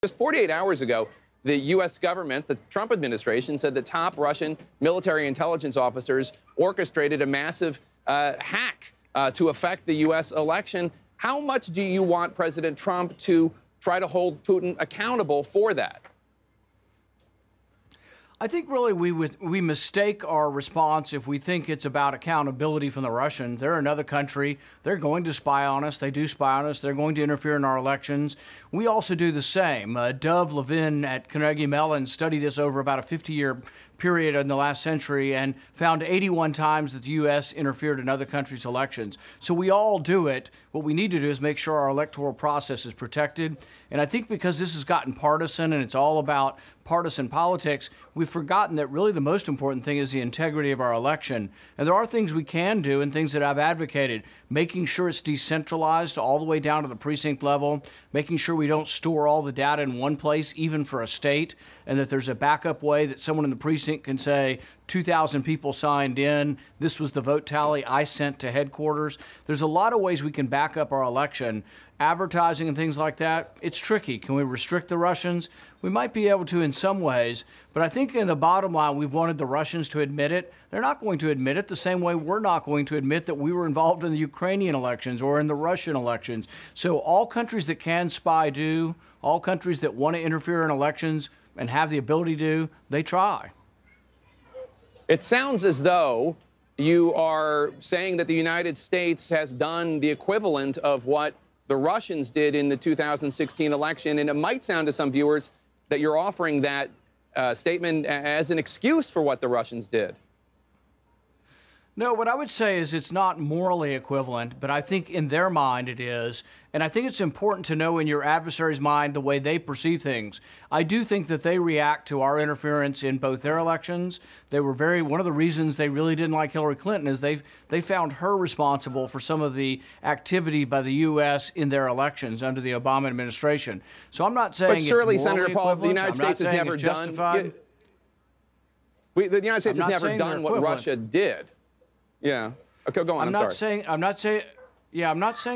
Just 48 hours ago, the U.S. government, the Trump administration, said the top Russian military intelligence officers orchestrated a massive hack to affect the U.S. election. How much do you want President Trump to try to hold Putin accountable for that? I think really we mistake our response if we think it's about accountability from the Russians. They're another country. They're going to spy on us. They do spy on us. They're going to interfere in our elections. We also do the same. Dov Levin at Carnegie Mellon studied this over about a 50-year period in the last century and found 81 times that the U.S. interfered in other countries' elections. So we all do it. What we need to do is make sure our electoral process is protected. And I think because this has gotten partisan and it's all about partisan politics, we've forgotten that really the most important thing is the integrity of our election. And there are things we can do and things that I've advocated, making sure it's decentralized all the way down to the precinct level, making sure we don't store all the data in one place, even for a state, and that there's a backup way that someone in the precinct can say, 2,000 people signed in, this was the vote tally I sent to headquarters. There's a lot of ways we can back up our election. Advertising and things like that, it's tricky. Can we restrict the Russians? We might be able to in some ways, but I think in the bottom line, we've wanted the Russians to admit it. They're not going to admit it the same way we're not going to admit that we were involved in the Ukrainian elections or in the Russian elections. So all countries that can spy do, all countries that want to interfere in elections and have the ability to, they try. It sounds as though you are saying that the United States has done the equivalent of what the Russians did in the 2016 election, and it might sound to some viewers that you're offering that statement as an excuse for what the Russians did. No, what I would say is it's not morally equivalent, but I think in their mind it is. And I think it's important to know in your adversary's mind the way they perceive things. I do think that they react to our interference in both their elections. They were one of the reasons they really didn't like Hillary Clinton is they found her responsible for some of the activity by the U.S. in their elections under the Obama administration. So I'm not saying it's morally equivalent. But surely, Senator Paul, the United States has never done. The United States has never done what Russia did. Yeah. Okay, go on. I'm not saying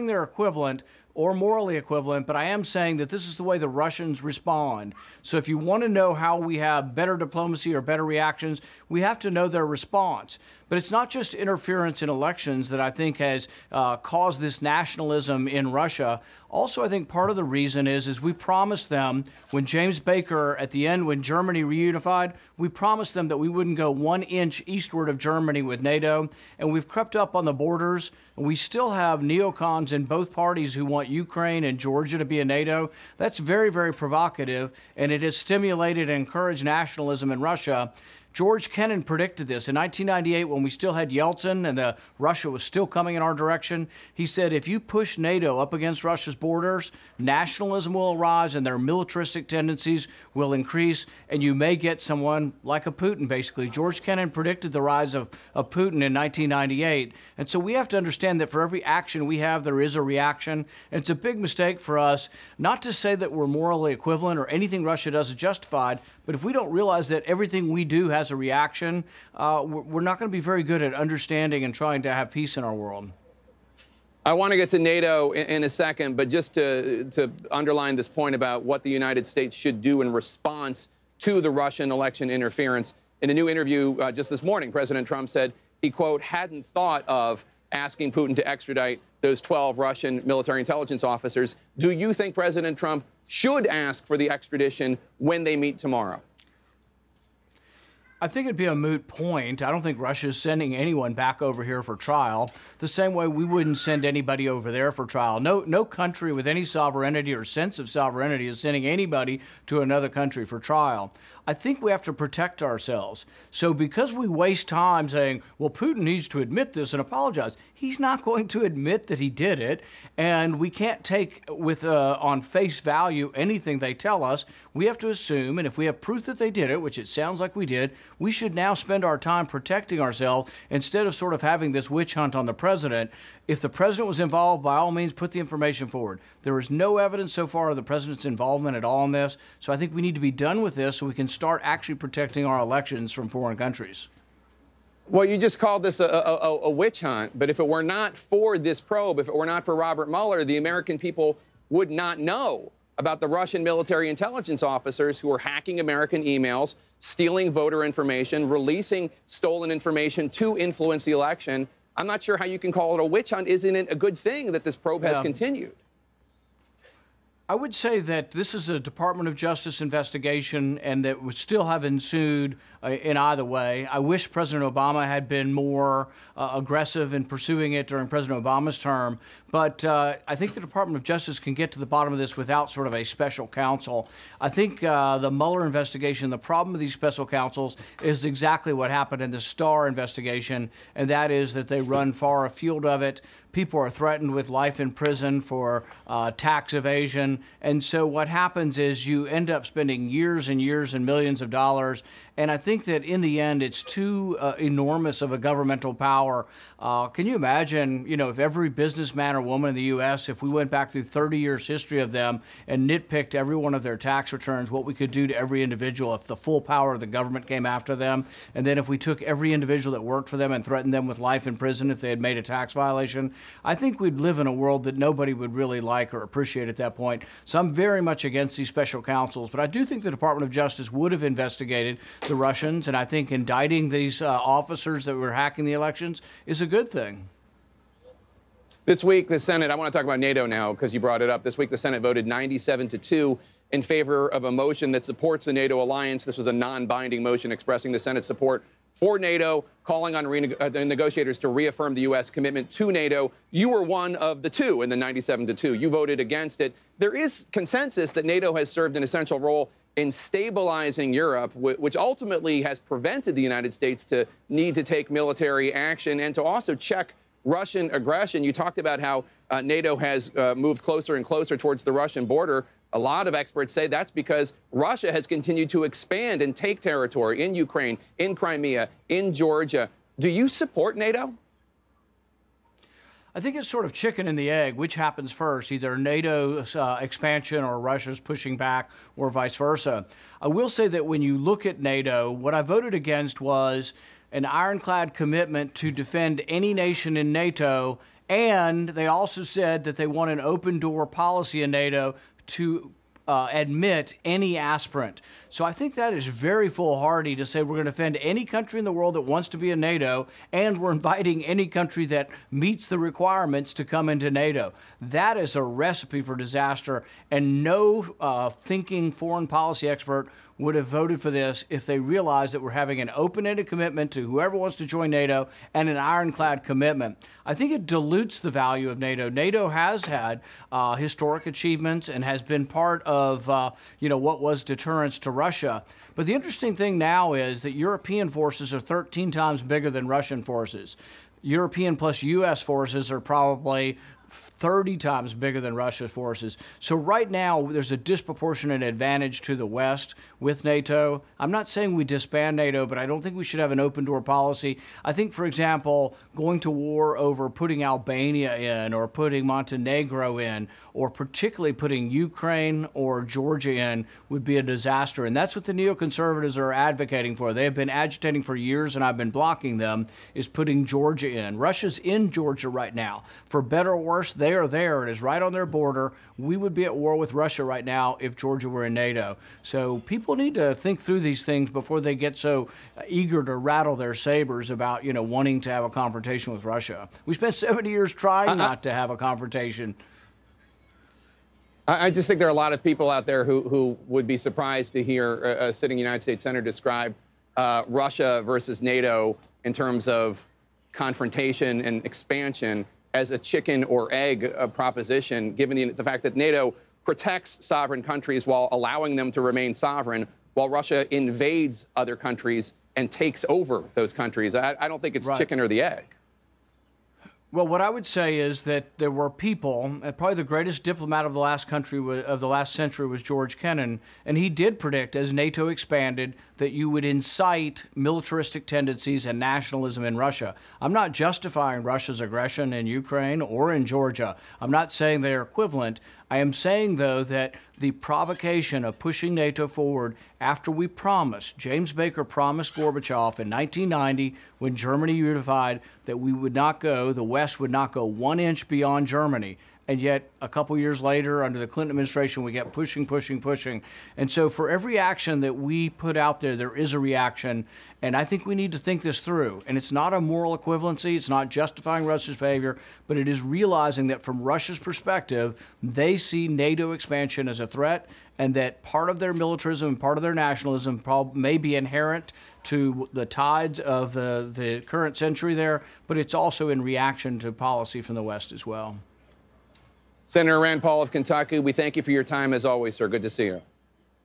they're equivalent or morally equivalent, but I am saying that this is the way the Russians respond. So if you want to know how we have better diplomacy or better reactions, we have to know their response. But it's not just interference in elections that I think has caused this nationalism in Russia. Also, I think part of the reason is we promised them when James Baker, at the end, when Germany reunified, we promised them that we wouldn't go 1 inch eastward of Germany with NATO. And we've crept up on the borders. And we still have neocons in both parties who want Ukraine and Georgia to be in NATO. That's very, very provocative. And it has stimulated and encouraged nationalism in Russia. George Kennan predicted this in 1998 when we still had Yeltsin and Russia was still coming in our direction. He said, if you push NATO up against Russia's borders, nationalism will arise and their militaristic tendencies will increase, and you may get someone like a Putin, basically. George Kennan predicted the rise of Putin in 1998. And so we have to understand that for every action we have, there is a reaction. And it's a big mistake for us not to say that we're morally equivalent or anything Russia does is justified, but if we don't realize that everything we do has a reaction, we're not going to be very good at understanding and trying to have peace in our world. I want to get to NATO in a second, but just to underline this point about what the United States should do in response to the Russian election interference. In a new interview just this morning, President Trump said he, quote, hadn't thought of asking Putin to extradite those 12 Russian military intelligence officers. Do you think President Trump should ask for the extradition when they meet tomorrow? I think it'd be a moot point. I don't think Russia's sending anyone back over here for trial, the same way we wouldn't send anybody over there for trial. No country with any sovereignty or sense of sovereignty is sending anybody to another country for trial. I think we have to protect ourselves. So because we waste time saying, well, Putin needs to admit this and apologize, he's not going to admit that he did it, and we can't take on face value anything they tell us. We have to assume, and if we have proof that they did it, which it sounds like we did, we should now spend our time protecting ourselves instead of sort of having this witch hunt on the president. If the president was involved, by all means, put the information forward. There is no evidence so far of the president's involvement at all in this, so I think we need to be done with this so we can start actually protecting our elections from foreign countries. Well, you just called this a witch hunt, but if it were not for this probe, if it were not for Robert Mueller, the American people would not know about the Russian military intelligence officers who are hacking American emails, stealing voter information, releasing stolen information to influence the election. I'm not sure how you can call it a witch hunt. Isn't it a good thing that this probe has continued? I would say that this is a Department of Justice investigation and that would still have ensued in either way. I wish President Obama had been more aggressive in pursuing it during President Obama's term, but I think the Department of Justice can get to the bottom of this without sort of a special counsel. I think the Mueller investigation, the problem with these special counsels is exactly what happened in the Starr investigation, and that is that they run far afield of it. People are threatened with life in prison for tax evasion. And so what happens is you end up spending years and years and millions of dollars. And I think that in the end, it's too enormous of a governmental power. Can you imagine, if every businessman or woman in the U.S., if we went back through 30 years history of them and nitpicked every one of their tax returns, what we could do to every individual if the full power of the government came after them? And then if we took every individual that worked for them and threatened them with life in prison if they had made a tax violation, I think we'd live in a world that nobody would really like or appreciate at that point. So I'm very much against these special counsels, but I do think the Department of Justice would have investigated the Russians, and I think indicting these officers that were hacking the elections is a good thing. This week, the Senate, I want to talk about NATO now because you brought it up. This week, the Senate voted 97-2 in favor of a motion that supports the NATO alliance. This was a non-binding motion expressing the Senate's support for NATO, calling on negotiators to reaffirm the U.S. commitment to NATO. You were one of the two in the 97-2. You voted against it. There is consensus that NATO has served an essential role in stabilizing Europe, which ultimately has prevented the United States to need to take military action and to also check Russian aggression. You talked about how NATO has moved closer and closer towards the Russian border. A lot of experts say that's because Russia has continued to expand and take territory in Ukraine, in Crimea, in Georgia. Do you support NATO? I think it's sort of chicken and the egg. Which happens first, either NATO's expansion or Russia's pushing back or vice versa? I will say that when you look at NATO, what I voted against was an ironclad commitment to defend any nation in NATO, and they also said that they want an open door policy in NATO to admit any aspirant. So I think that is very foolhardy to say we're going to defend any country in the world that wants to be in NATO, and we're inviting any country that meets the requirements to come into NATO. That is a recipe for disaster, and no thinking foreign policy expert would have voted for this if they realized that we're having an open-ended commitment to whoever wants to join NATO and an ironclad commitment. I think it dilutes the value of NATO. NATO has had historic achievements and has been part of, what was deterrence to Russia. But the interesting thing now is that European forces are 13 times bigger than Russian forces. European plus U.S. forces are probably 30 times bigger than Russia's forces. So right now, there's a disproportionate advantage to the West with NATO. I'm not saying we disband NATO, but I don't think we should have an open door policy. I think, for example, going to war over putting Albania in or putting Montenegro in, or particularly putting Ukraine or Georgia in, would be a disaster. And that's what the neoconservatives are advocating for. They have been agitating for years, and I've been blocking them, is putting Georgia in. Russia's in Georgia right now. For better or worse, they are there. It is right on their border. We would be at war with Russia right now if Georgia were in NATO. So people need to think through these things before they get so eager to rattle their sabers about, wanting to have a confrontation with Russia. We spent 70 years trying not to have a confrontation. I just think there are a lot of people out there who would be surprised to hear a sitting United States senator describe Russia versus NATO in terms of confrontation and expansion as a chicken or egg proposition, given the fact that NATO protects sovereign countries while allowing them to remain sovereign, while Russia invades other countries and takes over those countries. I don't think it's chicken or the egg. Well, what I would say is that there were people, probably the greatest diplomat of the last century was George Kennan, and he did predict as NATO expanded that you would incite militaristic tendencies and nationalism in Russia. I'm not justifying Russia's aggression in Ukraine or in Georgia. I'm not saying they are equivalent. I am saying, though, that the provocation of pushing NATO forward after we promised, James Baker promised Gorbachev in 1990 when Germany unified that we would not go, the West would not go 1 inch beyond Germany. and yet a couple years later, under the Clinton administration, we get pushing. And so for every action that we put out there, there is a reaction, and I think we need to think this through. And it's not a moral equivalency, it's not justifying Russia's behavior, but it is realizing that from Russia's perspective, they see NATO expansion as a threat, and that part of their militarism and part of their nationalism may be inherent to the tides of the current century there, but it's also in reaction to policy from the West as well. Senator Rand Paul of Kentucky, we thank you for your time as always, sir. Good to see you.